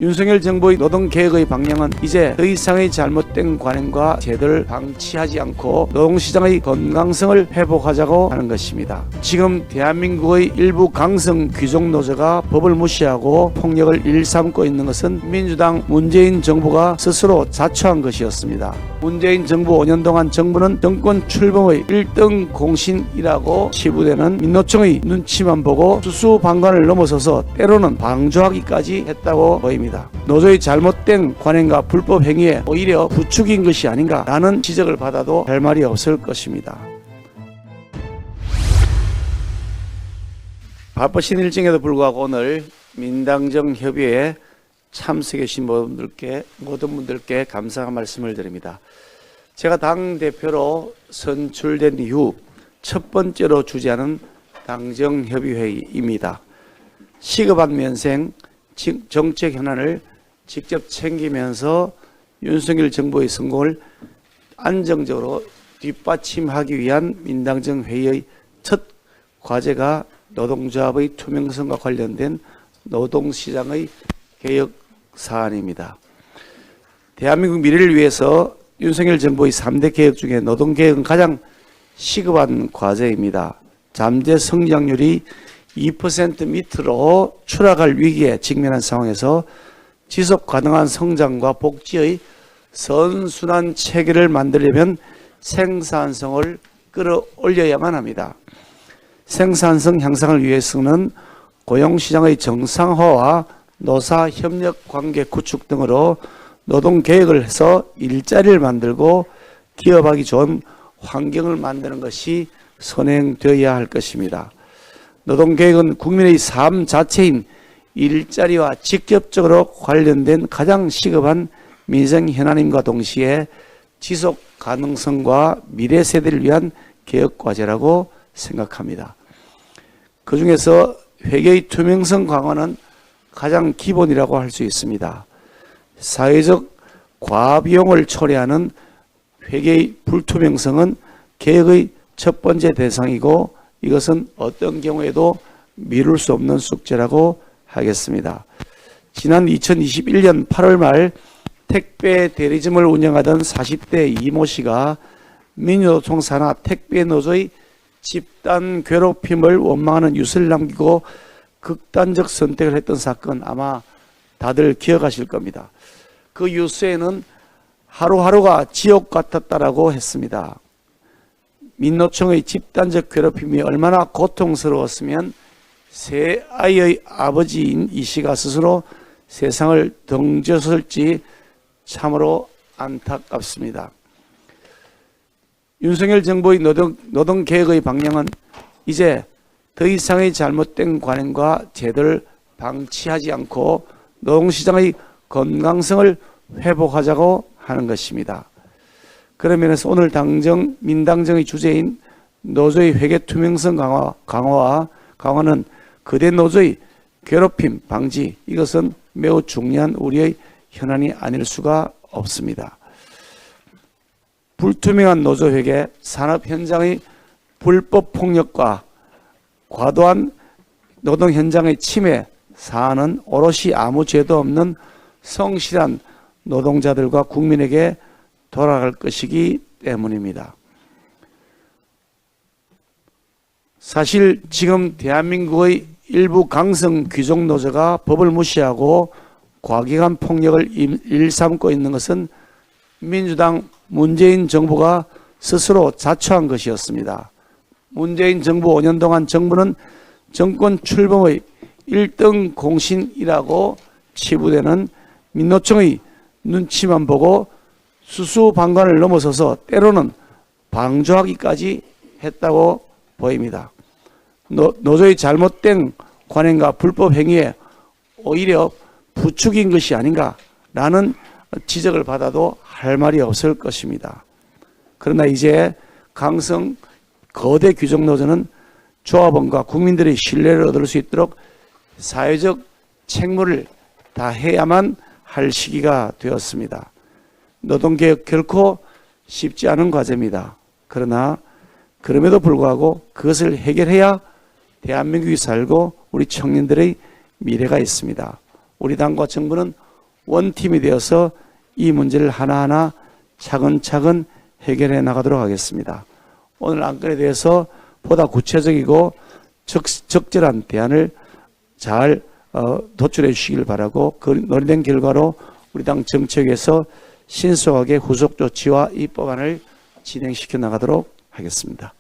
윤석열 정부의 노동개혁의 방향은 이제 더 이상의 잘못된 관행과 제도를 방치하지 않고 노동시장의 건강성을 회복하자고 하는 것입니다. 지금 대한민국의 일부 강성 귀족노조가 법을 무시하고 폭력을 일삼고 있는 것은 민주당 문재인 정부가 스스로 자초한 것이었습니다. 문재인 정부 5년 동안 정부는 정권 출범의 1등 공신이라고 치부되는 민노총의 눈치만 보고 수수방관을 넘어서서 때로는 방조하기까지 했다고 보입니다. 노조의 잘못된 관행과 불법 행위에 오히려 부추긴 것이 아닌가라는 지적을 받아도 할 말이 없을 것입니다. 바쁘신 일정에도 불구하고 오늘 민당정 협의회에 참석해 주신 모든 분들께 감사의 말씀을 드립니다. 제가 당대표로 선출된 이후 첫 번째로 주재하는 당정협의회입니다. 시급한 면생 정책 현안을 직접 챙기면서 윤석열 정부의 성공을 안정적으로 뒷받침하기 위한 민당정 회의의 첫 과제가 노동조합의 투명성과 관련된 노동시장의 개혁 사안입니다. 대한민국 미래를 위해서 윤석열 정부의 3대 개혁 중에 노동개혁은 가장 시급한 과제입니다. 잠재 성장률이 2% 밑으로 추락할 위기에 직면한 상황에서 지속 가능한 성장과 복지의 선순환 체계를 만들려면 생산성을 끌어올려야만 합니다. 생산성 향상을 위해서는 고용시장의 정상화와 노사협력 관계 구축 등으로 노동개혁을 해서 일자리를 만들고 기업하기 좋은 환경을 만드는 것이 선행되어야 할 것입니다. 노동개혁은 국민의 삶 자체인 일자리와 직접적으로 관련된 가장 시급한 민생 현안임과 동시에 지속 가능성과 미래 세대를 위한 개혁 과제라고 생각합니다. 그 중에서 회계의 투명성 강화는 가장 기본이라고 할 수 있습니다. 사회적 과비용을 초래하는 회계의 불투명성은 개혁의 첫 번째 대상이고 이것은 어떤 경우에도 미룰 수 없는 숙제라고 하겠습니다. 지난 2021년 8월 말 택배 대리점을 운영하던 40대 이모 씨가 민주노총 산하 택배 노조의 집단 괴롭힘을 원망하는 뉴스를 남기고 극단적 선택을 했던 사건 아마 다들 기억하실 겁니다. 그 뉴스에는 하루하루가 지옥 같았다라고 했습니다. 민노총의 집단적 괴롭힘이 얼마나 고통스러웠으면 세 아이의 아버지인 이 씨가 스스로 세상을 던졌을지 참으로 안타깝습니다. 윤석열 정부의 노동개혁의 방향은 이제 더 이상의 잘못된 관행과 제도를 방치하지 않고 노동시장의 건강성을 회복하자고 하는 것입니다. 그런 면에서 오늘 민당정의 주제인 노조의 회계 투명성 강화는 거대 노조의 괴롭힘 방지, 이것은 매우 중요한 우리의 현안이 아닐 수가 없습니다. 불투명한 노조 회계, 산업 현장의 불법 폭력과 과도한 노동 현장의 침해 사안은 오롯이 아무 죄도 없는 성실한 노동자들과 국민에게 돌아갈 것이기 때문입니다. 사실 지금 대한민국의 일부 강성 귀족 노조가 법을 무시하고 과격한 폭력을 일삼고 있는 것은 민주당 문재인 정부가 스스로 자초한 것이었습니다. 문재인 정부 5년 동안 정부는 정권 출범의 1등 공신이라고 치부되는 민노총의 눈치만 보고 수수방관을 넘어서서 때로는 방조하기까지 했다고 보입니다. 노조의 잘못된 관행과 불법 행위에 오히려 부추긴 것이 아닌가라는 지적을 받아도 할 말이 없을 것입니다. 그러나 이제 강성 거대 귀족 노조는 조합원과 국민들의 신뢰를 얻을 수 있도록 사회적 책무를 다해야만 할 시기가 되었습니다. 노동개혁 결코 쉽지 않은 과제입니다. 그러나 그럼에도 불구하고 그것을 해결해야 대한민국이 살고 우리 청년들의 미래가 있습니다. 우리 당과 정부는 원팀이 되어서 이 문제를 하나하나 차근차근 해결해 나가도록 하겠습니다. 오늘 안건에 대해서 보다 구체적이고 적절한 대안을 잘 도출해 주시길 바라고, 그 논의된 결과로 우리 당 정책에서 신속하게 후속 조치와 이 법안을 진행시켜 나가도록 하겠습니다.